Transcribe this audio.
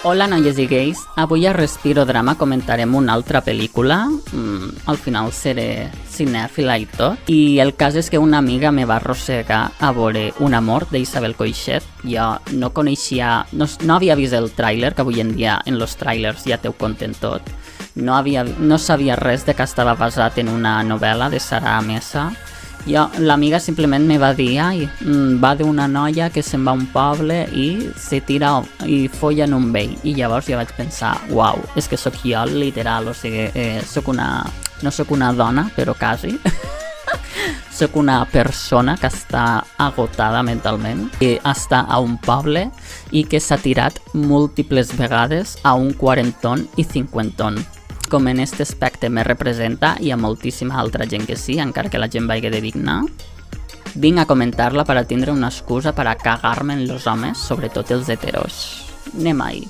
Hola noies i gais, avui a Respiro Drama comentarem una altra pel·lícula, al final seré cinèfila i tot, i el cas és que una amiga me va arrossegar a veure Un amor d'Isabel Coixet. Jo no coneixia, no havia vist el tràiler, que avui en dia en los tràilers ja te ho conten tot, no sabia res de que estava basat en una novel·la de Sara Mesa. L'amiga simplement me va dir va d'una noia que se'n va a un poble i se tira i folla en un vell, i llavors jo vaig pensar, uau, és que sóc jo literal, o sigui, no sóc una dona, però quasi sóc una persona que està agotada mentalment, que està a un poble i que s'ha tirat múltiples vegades a un quarantón i cinquantón. Com en aquest aspecte me representa, hi ha moltíssima altra gent que sí, encara que la gent vagi de digna. Vinc a comentar-la per a tindre una excusa per a cagar-me en els homes, sobretot els heteros. Anem-hi.